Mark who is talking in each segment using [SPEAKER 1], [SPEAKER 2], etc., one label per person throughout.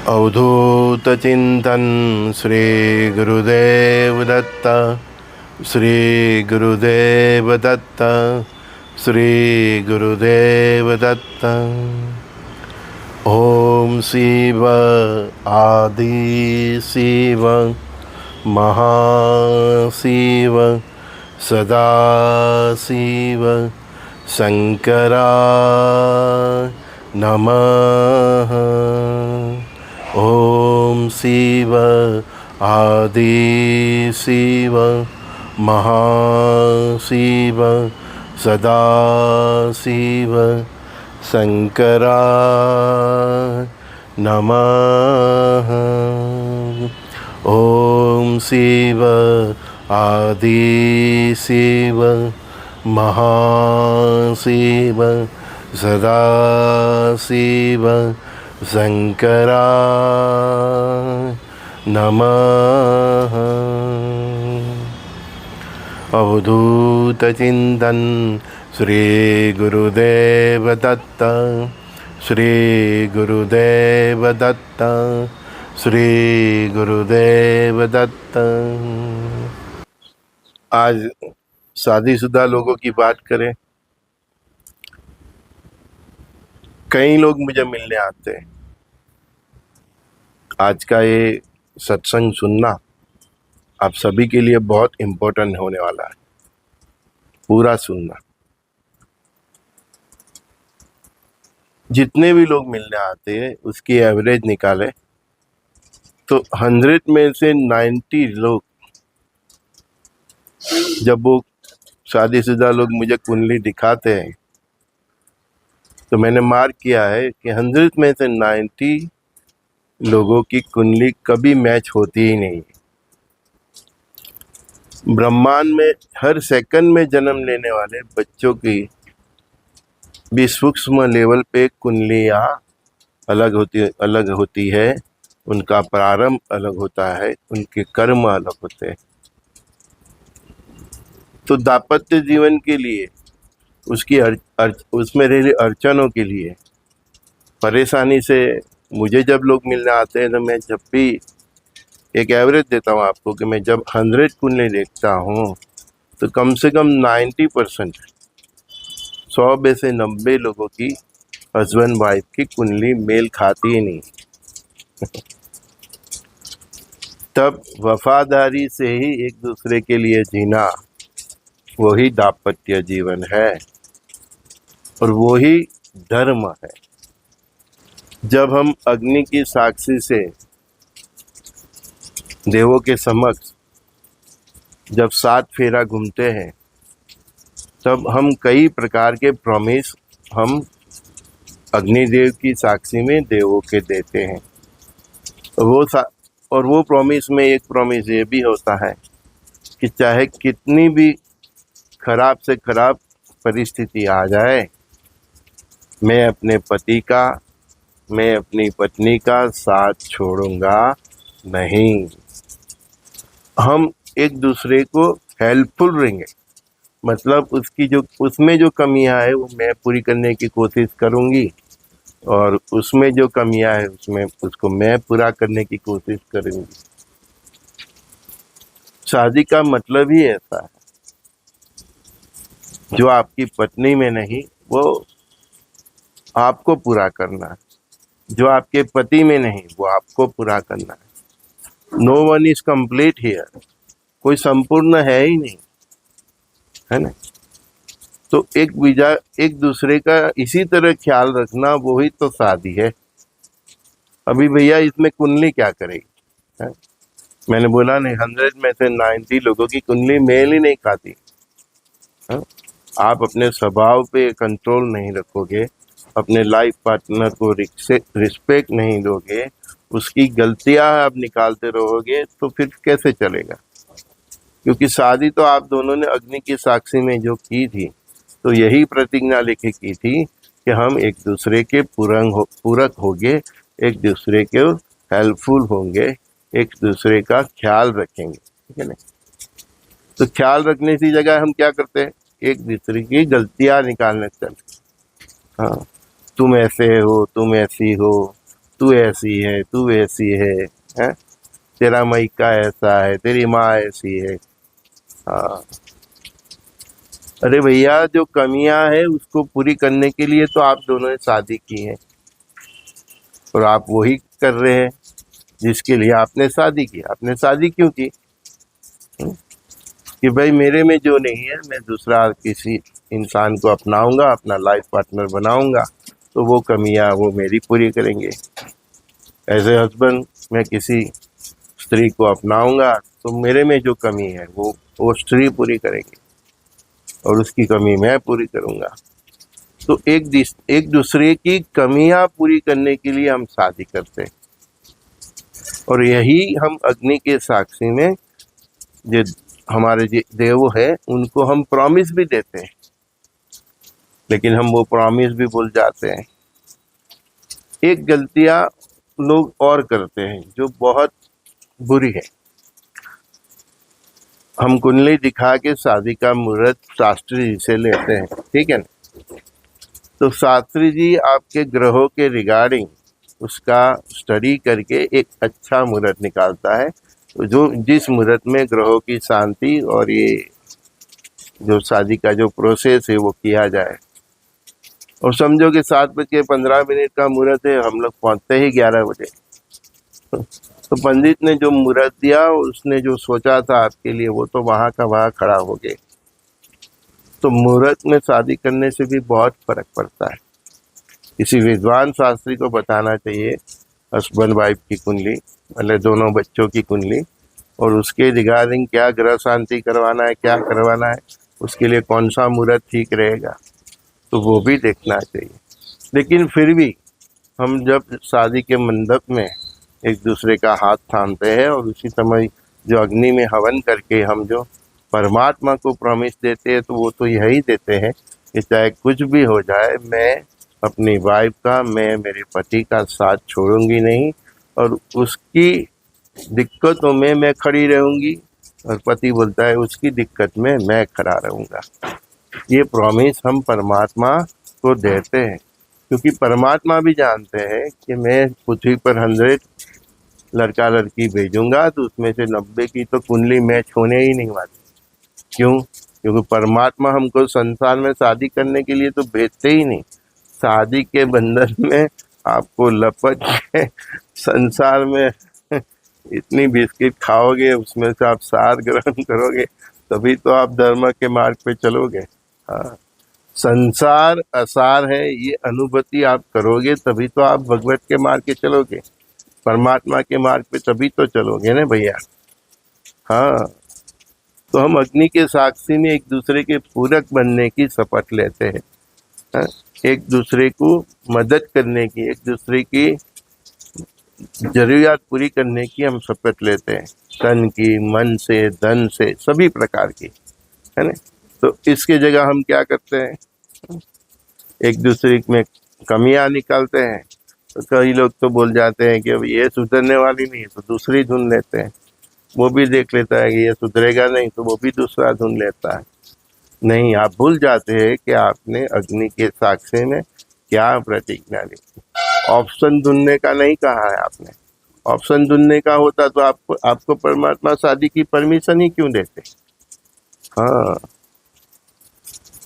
[SPEAKER 1] अवधूत चिंतन श्री गुरुदेव दत्त। श्री गुरुदेव दत्त। श्री गुरुदेव दत्त। ओम शिव आदि शिव महाशिव सदाशिव शंकराय नमः। ओम शिव आदि शिव महाशिव सदाशिव शंकराय नमः। ओम शिव आदि शिव महाशिव सदाशिव शंकराय नमः। अवधूत चिंतन श्री गुरुदेव दत्त। श्री गुरुदेव दत्त। श्री गुरुदेव दत्त। आज शादीशुदा लोगों की बात करें। कई लोग मुझे मिलने आते हैं। आज का ये सत्संग सुनना आप सभी के लिए बहुत इम्पोर्टेंट होने वाला है। पूरा सुनना। जितने भी लोग मिलने आते हैं उसकी एवरेज निकाले तो 100 में से 90 लोग, जब वो शादीशुदा लोग मुझे कुंडली दिखाते हैं तो मैंने मार्क किया है कि 100 में से 90 लोगों की कुंडली कभी मैच होती ही नहीं। ब्रह्मांड में हर सेकंड में जन्म लेने वाले बच्चों की भी सूक्ष्म लेवल पे कुंडलियाँ अलग होती है। उनका प्रारंभ अलग होता है, उनके कर्म अलग होते हैं। तो दाम्पत्य जीवन के लिए उसकी उसमें रही अड़चनों के लिए परेशानी से मुझे जब लोग मिलने आते हैं तो मैं जब भी एक एवरेज देता हूँ आपको कि मैं जब 100 कुंडली देखता हूँ तो कम से कम 90%, 100 में से 90 लोगों की हस्बैंड वाइफ की कुंडली मेल खाती ही नहीं। तब वफादारी से ही एक दूसरे के लिए जीना वही दाम्पत्य जीवन है और वही धर्म है। जब हम अग्नि की साक्षी से देवों के समक्ष जब 7 फेरा घूमते हैं तब हम कई प्रकार के प्रॉमिस हम अग्निदेव की साक्षी में देवों के देते हैं। वो प्रॉमिस में एक प्रॉमिस ये भी होता है कि चाहे कितनी भी खराब से खराब परिस्थिति आ जाए, मैं अपने पति का, मैं अपनी पत्नी का साथ छोड़ूंगा नहीं। हम एक दूसरे को हेल्पफुल रहेंगे। मतलब उसमें जो कमियां है वो मैं पूरी करने की कोशिश करूंगी और उसमें जो कमियां है उसको मैं पूरा करने की कोशिश करूंगी। शादी का मतलब ही ऐसा है। जो आपकी पत्नी में नहीं वो आपको पूरा करना है, जो आपके पति में नहीं वो आपको पूरा करना है। No one is complete here. कोई संपूर्ण है ही नहीं, है ना। तो एक दूसरे का इसी तरह ख्याल रखना वही तो शादी है। अभी भैया इसमें कुंडली क्या करेगी, है? मैंने बोला नहीं, 100 में से 90 लोगों की कुंडली मेल ही नहीं खाती। है? आप अपने स्वभाव पे कंट्रोल नहीं रखोगे, अपने लाइफ पार्टनर को रिस्पेक्ट नहीं दोगे, उसकी गलतियां आप निकालते रहोगे तो फिर कैसे चलेगा। क्योंकि शादी तो आप दोनों ने अग्नि की साक्षी में जो की थी तो यही प्रतिज्ञा लेके की थी कि हम एक दूसरे के पूरक होंगे, एक दूसरे के हेल्पफुल होंगे, एक दूसरे का ख्याल रखेंगे, ठीक है ना। तो ख्याल रखने की जगह हम क्या करते हैं, एक दूसरे की गलतियां निकालने चलते। हाँ, तुम ऐसे हो, तुम ऐसी हो, तू ऐसी है, तू वैसी है? तेरा मायका ऐसा है, तेरी माँ ऐसी है। हाँ, अरे भैया, जो कमियां है उसको पूरी करने के लिए तो आप दोनों ने शादी की है, और आप वही कर रहे हैं जिसके लिए आपने शादी की। आपने शादी क्यों की? हम्म? कि भाई मेरे में जो नहीं है मैं दूसरा किसी इंसान को अपनाऊंगा, अपना लाइफ पार्टनर बनाऊंगा, तो वो कमियां वो मेरी पूरी करेंगे। एज ए हस्बैंड मैं किसी स्त्री को अपनाऊंगा तो मेरे में जो कमी है वो स्त्री पूरी करेगी, और उसकी कमी मैं पूरी करूंगा। तो एक दूसरे की कमियां पूरी करने के लिए हम शादी करते हैं, और यही हम अग्नि के साक्षी में जो हमारे जो देव है उनको हम प्रॉमिस भी देते हैं, लेकिन हम वो प्रॉमिस भी भूल जाते हैं। एक गलतियां लोग और करते हैं जो बहुत बुरी है। हम कुंडली दिखा के शादी का मुहूर्त शास्त्री जी से लेते हैं, ठीक है ना? तो शास्त्री जी आपके ग्रहों के रिगार्डिंग उसका स्टडी करके एक अच्छा मुहूर्त निकालता है, तो जो जिस मुहूर्त में ग्रहों की शांति और ये जो शादी का जो प्रोसेस है वो किया जाए। और समझो कि 7:15 का मुहूर्त है, हम लोग पहुंचते ही 11 बजे। तो पंडित ने जो मुहूर्त दिया, उसने जो सोचा था आपके लिए, वो तो वहां का वहां खड़ा हो गया। तो मुहूर्त में शादी करने से भी बहुत फर्क पड़ता है। किसी विद्वान शास्त्री को बताना चाहिए हस्बैंड वाइफ की कुंडली, मतलब दोनों बच्चों की कुंडली, और उसके रिगार्डिंग क्या ग्रह शांति करवाना है, क्या करवाना है, उसके लिए कौन सा मुहूर्त ठीक रहेगा, तो वो भी देखना चाहिए। लेकिन फिर भी हम जब शादी के मंडप में एक दूसरे का हाथ थामते हैं, और उसी समय जो अग्नि में हवन करके हम जो परमात्मा को प्रॉमिस देते हैं, तो वो तो यही देते हैं कि चाहे कुछ भी हो जाए, मैं अपनी वाइफ का, मैं मेरे पति का साथ छोड़ूंगी नहीं, और उसकी दिक्कतों में मैं खड़ी रहूंगी, और पति बोलता है उसकी दिक्कत में मैं खड़ा रहूंगा। ये प्रॉमिस हम परमात्मा को देते हैं, क्योंकि परमात्मा भी जानते हैं कि मैं पृथ्वी पर 100 लड़का लड़की भेजूंगा, तो उसमें से 90 की तो कुंडली मैच होने ही नहीं वाली। क्यों? क्योंकि परमात्मा हमको संसार में शादी करने के लिए तो भेजते ही नहीं। शादी के बंधन में आपको लपट के संसार में इतनी बिस्किट खाओगे, उसमें से आप सार ग्रहण करोगे, तभी तो आप धर्म के मार्ग पे चलोगे। हाँ, संसार असार है, ये अनुभूति आप करोगे तभी तो आप भगवत के मार्ग पे चलोगे, परमात्मा के मार्ग पे तभी तो चलोगे ना भैया। हाँ, तो हम अग्नि के साक्षी में एक दूसरे के पूरक बनने की शपथ लेते हैं। हाँ? एक दूसरे को मदद करने की, एक दूसरे की जरूरियात पूरी करने की हम शपथ लेते हैं, तन की, मन से, धन से, सभी प्रकार की, है ना? तो इसके जगह हम क्या करते हैं, एक दूसरे में कमियां निकालते हैं। तो कई लोग तो बोल जाते हैं कि अब ये सुधरने वाली नहीं है, तो दूसरी धुन लेते हैं। वो भी देख लेता है कि ये सुधरेगा नहीं, तो वो भी दूसरा धुन लेता है। नहीं, आप भूल जाते हैं कि आपने अग्नि के साक्षी में क्या प्रतिज्ञा ली। ऑप्शन ढूंढने का नहीं कहा है आपने। ऑप्शन ढूंढने का होता तो आपको परमात्मा शादी की परमिशन ही क्यों देते। हाँ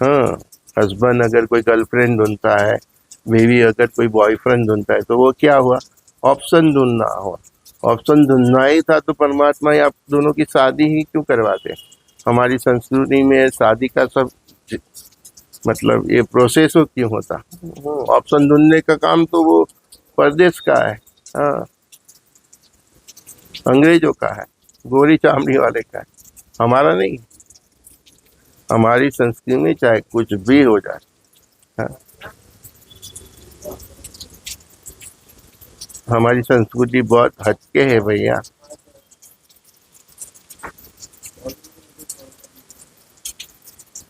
[SPEAKER 1] हाँ, हस्बैंड अगर कोई गर्लफ्रेंड ढूंढता है, बीवी अगर कोई बॉयफ्रेंड ढूंढता है, तो वो क्या हुआ, ऑप्शन ढूंढना हुआ। ऑप्शन ढूंढना ही था तो परमात्मा ही आप दोनों की शादी ही क्यों करवाते। हमारी संस्कृति में शादी का सब मतलब ये प्रोसेस हो क्यों होता। ऑप्शन ढूंढने का काम तो वो परदेश का है, हाँ, अंग्रेजों का है, गोरी चामड़ी वाले का है, हमारा नहीं। हमारी संस्कृति में चाहे कुछ भी हो जाए, हाँ, हमारी संस्कृति बहुत हटके है भैया।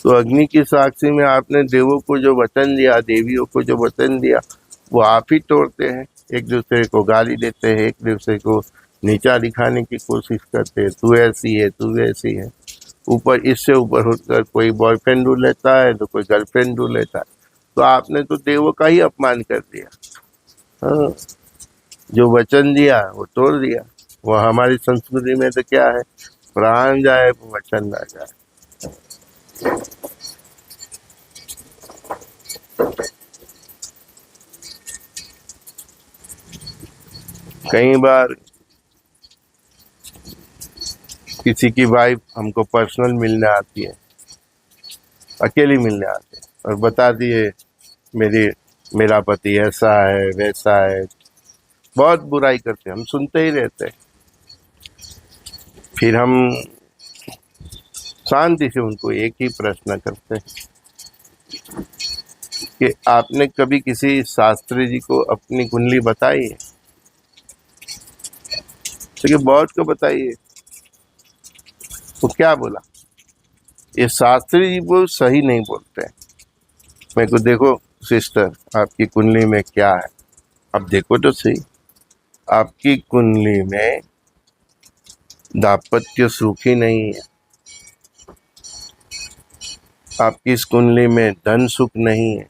[SPEAKER 1] तो अग्नि की साक्षी में आपने देवों को जो वचन दिया, देवियों को जो वचन दिया, वो आप ही तोड़ते हैं। एक दूसरे को गाली देते हैं, एक दूसरे को नीचा दिखाने की कोशिश करते हैं, तू ऐसी है, तू वैसी है। ऊपर इससे ऊपर उठकर कोई बॉयफ्रेंड ढूंढ लेता है, तो कोई गर्लफ्रेंड ढूंढ लेता है। तो आपने तो देवों का ही अपमान कर दिया। हाँ, जो वचन दिया वो तोड़ दिया। वो हमारी संस्कृति में तो क्या है, प्राण जाए वचन ना जाए। कई बार किसी की वाइफ हमको पर्सनल मिलने आती है, अकेली मिलने आती है और बताती है मेरी मेरा पति ऐसा है वैसा है, बहुत बुराई करते हैं, हम सुनते ही रहते हैं। फिर हम शांति से उनको एक ही प्रश्न करते हैं कि आपने कभी किसी शास्त्री जी को अपनी कुंडली बताई है? तो ये बहुत को बताई है। तो क्या बोला? ये शास्त्री जी वो सही नहीं बोलते हैं। मेरे को देखो सिस्टर, आपकी कुंडली में क्या है, अब देखो तो सही। आपकी कुंडली में दाम्पत्य सुख ही नहीं है, आपकी इस कुंडली में धन सुख नहीं है,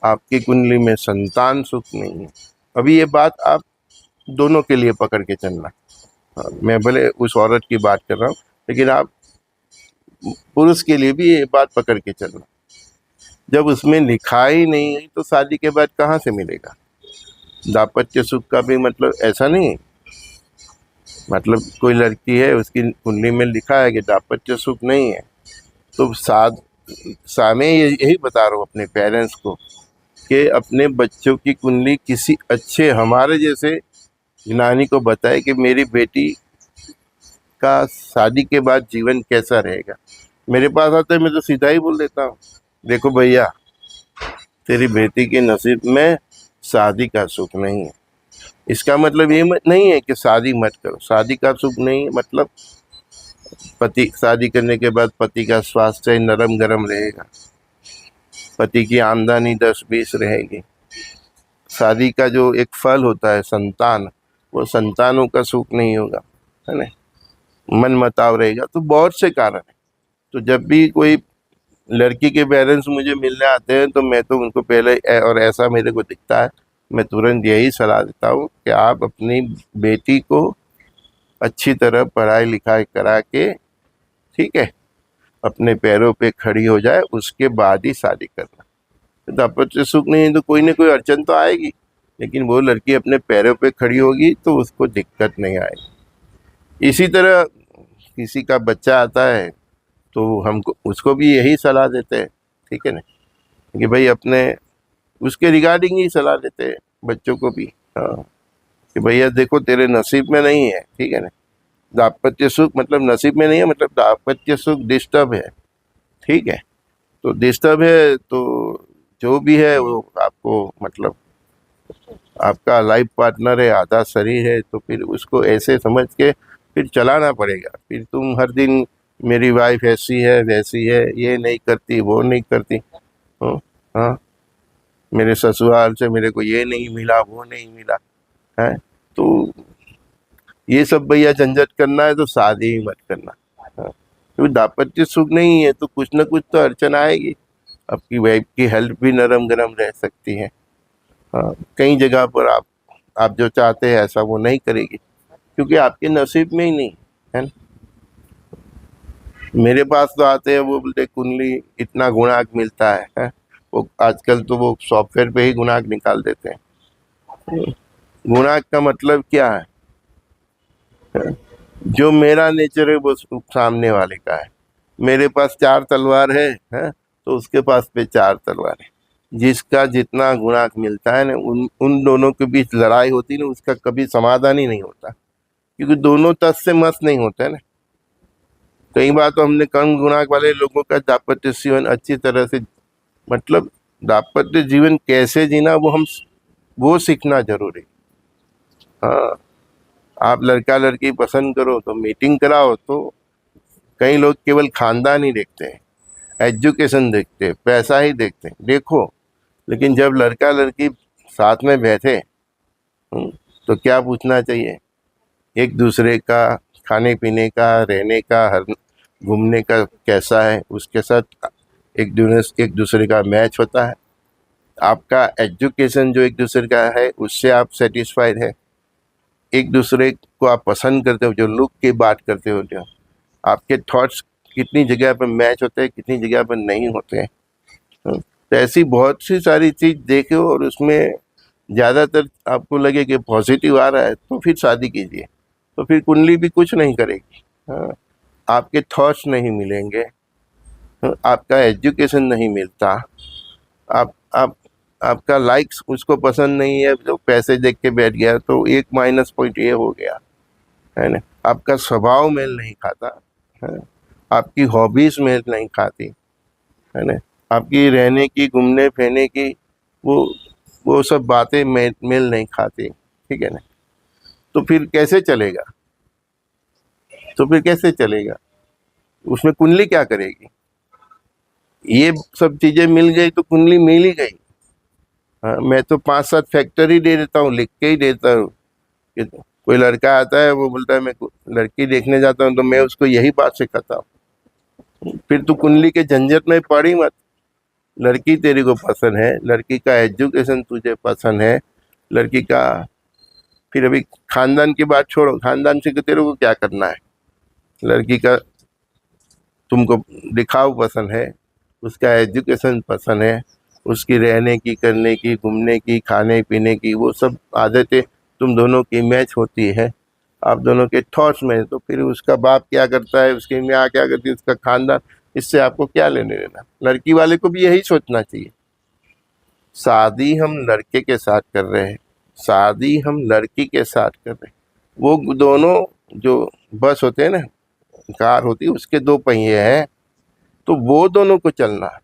[SPEAKER 1] आपकी कुंडली में संतान सुख नहीं है। अभी ये बात आप दोनों के लिए पकड़ के चलना। मैं भले उस औरत की बात कर रहा हूँ, लेकिन आप पुरुष के लिए भी ये बात पकड़ के चलना। जब उसमें लिखा ही नहीं है तो शादी के बाद कहाँ से मिलेगा? दाम्पत्य सुख का भी मतलब ऐसा नहीं है, मतलब कोई लड़की है उसकी कुंडली में लिखा है कि दाम्पत्य सुख नहीं है, तो मैं यही बता रहा हूँ अपने पेरेंट्स को कि अपने बच्चों की कुंडली किसी अच्छे हमारे जैसे ज्ञानी को बताए कि मेरी बेटी का शादी के बाद जीवन कैसा रहेगा। मेरे पास आते हैं मैं तो सीधा ही बोल देता हूँ, देखो भैया तेरी बेटी के नसीब में शादी का सुख नहीं है। इसका मतलब ये नहीं है कि शादी मत करो, शादी का सुख नहीं है मतलब पति शादी करने के बाद पति का स्वास्थ्य नरम गरम रहेगा, पति की आमदनी 10-20 रहेगी। शादी का जो एक फल होता है संतान, वो संतानों का सुख नहीं होगा, है ना, मन मताव रहेगा। तो बहुत से कारण है। तो जब भी कोई लड़की के पेरेंट्स मुझे मिलने आते हैं तो मैं तो उनको पहले, और ऐसा मेरे को दिखता है, मैं तुरंत यही सलाह देता हूँ कि आप अपनी बेटी को अच्छी तरह पढ़ाई लिखाई करा के, ठीक है, अपने पैरों पे खड़ी हो जाए, उसके बाद ही शादी करना। तो दाम्पत्य सुख नहीं है तो कोई ना कोई अड़चन तो आएगी, लेकिन वो लड़की अपने पैरों पे खड़ी होगी तो उसको दिक्कत नहीं आएगी। इसी तरह किसी का बच्चा आता है तो हमको उसको भी यही सलाह देते हैं, ठीक है ना, कि भाई अपने उसके रिगार्डिंग ही सलाह देते हैं बच्चों को भी। हाँ, कि भैया देखो तेरे नसीब में नहीं है, ठीक है ना। दाम्पत्य सुख मतलब नसीब में नहीं है, मतलब दाम्पत्य सुख डिस्टर्ब है, ठीक है। तो डिस्टर्ब है तो जो भी है वो आपको मतलब आपका लाइफ पार्टनर है, आधा शरीर है, तो फिर उसको ऐसे समझ के फिर चलाना पड़ेगा। फिर तुम हर दिन मेरी वाइफ ऐसी है वैसी है, ये नहीं करती वो नहीं करती, हाँ मेरे ससुराल से मेरे को ये नहीं मिला वो नहीं मिला है, तो ये सब भैया झंझट करना है तो शादी ही मत करना। हाँ, तो दाम्पत्य सुख नहीं है तो कुछ ना कुछ तो अड़चन आएगी। आपकी वाइफ की हेल्थ भी नरम गरम रह सकती है। हाँ, कई जगह पर आप जो चाहते हैं ऐसा वो नहीं करेगी, क्योंकि आपके नसीब में ही नहीं है ना। मेरे पास तो आते हैं वो बोलते कुंडली इतना गुणांक मिलता है? वो आजकल तो वो सॉफ्टवेयर पे ही गुणांक निकाल देते हैं। गुणांक का मतलब क्या है? जो मेरा नेचर है वो सामने वाले का है। मेरे पास 4 तलवार है, तो उसके पास पे 4 तलवार है। जिसका जितना गुणांक मिलता है ना, उन दोनों के बीच लड़ाई होती है ना, उसका कभी समाधान ही नहीं होता, क्योंकि दोनों तस से मस नहीं होते हैं ना। कई बार तो हमने कम गुणांक वाले लोगों का दाम्पत्य जीवन अच्छी तरह से, मतलब दाम्पत्य जीवन कैसे जीना वो सीखना जरूरी। हाँ, आप लड़का लड़की पसंद करो तो मीटिंग कराओ, तो कई लोग केवल खानदान ही देखते हैं, एजुकेशन देखते हैं, पैसा ही देखते हैं, देखो। लेकिन जब लड़का लड़की साथ में बैठे तो क्या पूछना चाहिए? एक दूसरे का खाने पीने का, रहने का, हर घूमने का कैसा है, उसके साथ एक दूसरे का मैच होता है। आपका एजुकेशन जो एक दूसरे का है उससे आप सेटिस्फाइड है, एक दूसरे को आप पसंद करते हो, जो लुक की बात करते हो, जो आपके थॉट्स कितनी जगह पर मैच होते हैं, कितनी जगह पर नहीं होते हैं। तो ऐसी बहुत सी सारी चीज देखो और उसमें ज़्यादातर आपको लगे कि पॉजिटिव आ रहा है तो फिर शादी कीजिए। तो फिर कुंडली भी कुछ नहीं करेगी। हाँ, आपके थॉट्स नहीं मिलेंगे, आपका एजुकेशन नहीं मिलता, आप आपका लाइक्स उसको पसंद नहीं है, जो पैसे देख के बैठ गया, तो एक माइनस पॉइंट ये हो गया है ना। आपका स्वभाव मेल नहीं खाता है, आपकी हॉबीज मेल नहीं खाती है ना, आपकी रहने की, घूमने फिरने की, वो वो सब बातें मेल नहीं खाती, ठीक है ना। तो फिर कैसे चलेगा? तो फिर कैसे चलेगा? उसमें कुंडली क्या करेगी? ये सब चीजें मिल गई तो कुंडली मिल ही गई। हाँ, मैं तो 5-7 फैक्टर ही दे देता हूँ, लिख के ही देता हूँ कि कोई लड़का आता है, वो बोलता है मैं लड़की देखने जाता हूँ, तो मैं उसको यही बात सिखाता हूँ। फिर तू कुंडली के झंझट में पड़ी मत। लड़की तेरे को पसंद है, लड़की का एजुकेशन तुझे पसंद है, लड़की का, फिर अभी खानदान की बात छोड़ो, खानदान से तेरे को क्या करना है? लड़की का तुमको दिखाव पसंद है, उसका एजुकेशन पसंद है, उसकी रहने की, करने की, घूमने की, खाने पीने की, वो सब आदतें तुम दोनों की मैच होती है, आप दोनों के थॉट्स में। तो फिर उसका बाप क्या करता है, उसकी माँ क्या करती है, उसका खानदान, इससे आपको क्या लेने देना? लड़की वाले को भी यही सोचना चाहिए। शादी हम लड़के के साथ कर रहे हैं, शादी हम लड़की के साथ कर रहे हैं। वो दोनों जो बस होते हैं ना, कार होती है, उसके 2 पहिए हैं, तो वो दोनों को चलना है।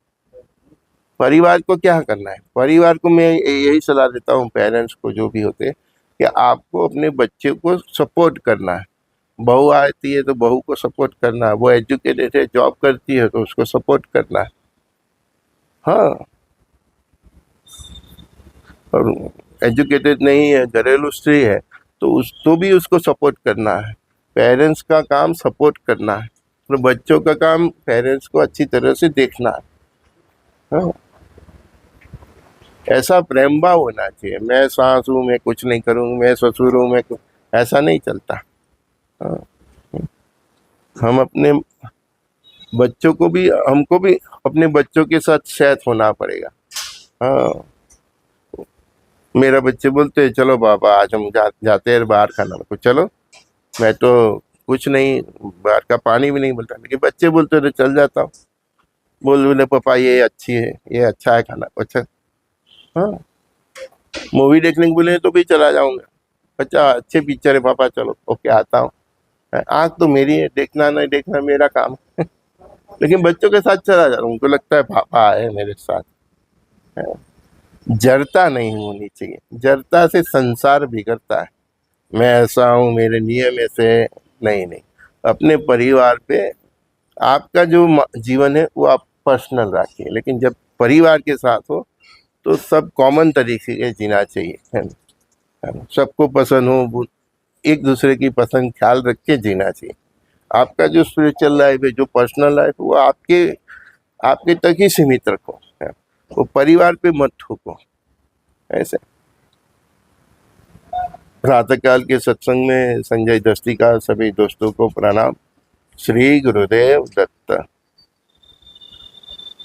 [SPEAKER 1] परिवार को क्या करना है? परिवार को मैं यही सलाह देता हूँ, पेरेंट्स को जो भी होते हैं, कि आपको अपने बच्चे को सपोर्ट करना है। बहू आती है तो बहू को सपोर्ट करना है, वो एजुकेटेड है, जॉब करती है, तो उसको सपोर्ट करना है। हाँ, और एजुकेटेड नहीं है, घरेलू स्त्री है, तो उसको भी उसको सपोर्ट करना है। पेरेंट्स का काम सपोर्ट करना है, और बच्चों का काम पेरेंट्स को अच्छी तरह से देखना है। हाँ, ऐसा प्रेम भाव होना चाहिए। मैं सास हूँ, मैं कुछ नहीं करूँगी, मैं ससुर हूँ, ऐसा नहीं चलता। हाँ, हम अपने बच्चों को भी, हमको भी अपने बच्चों के साथ सेट होना पड़ेगा। हाँ, मेरा बच्चे बोलते हैं चलो पापा आज हम जाते हैं बाहर खाना, को चलो। मैं तो कुछ नहीं, बाहर का पानी भी नहीं बोलता, लेकिन बच्चे बोलते तो चल जाता हूँ। बोले पापा ये अच्छी है, ये अच्छा है खाना, अच्छा। हाँ, मूवी देखने को बोले तो भी चला जाऊंगा। अच्छा अच्छे पिक्चर है पापा, चलो ओके आता हूँ। आँख तो मेरी है, देखना नहीं देखना मेरा काम है। लेकिन बच्चों के साथ चला जा रहा हूँ, उनको लगता है पापा आए मेरे साथ। जड़ता नहीं होनी चाहिए, जड़ता से संसार बिगड़ता है। मैं ऐसा हूँ, मेरे नियम ऐसे है, नहीं नहीं। अपने परिवार पे आपका जो जीवन है वो आप पर्सनल रखिए, लेकिन जब परिवार के साथ हो तो सब कॉमन तरीके से जीना चाहिए, है ना? सबको पसंद हो, एक दूसरे की पसंद ख्याल रख के जीना चाहिए। आपका जो स्पिरिचुअल लाइफ है, जो पर्सनल लाइफ, वो आपके आपके तक ही सीमित रखो, है। वो परिवार पे मत ठोको, ऐसे। प्रातःकाल के सत्संग में संजय दस्ती का सभी दोस्तों को प्रणाम। श्री गुरुदेव दत्त।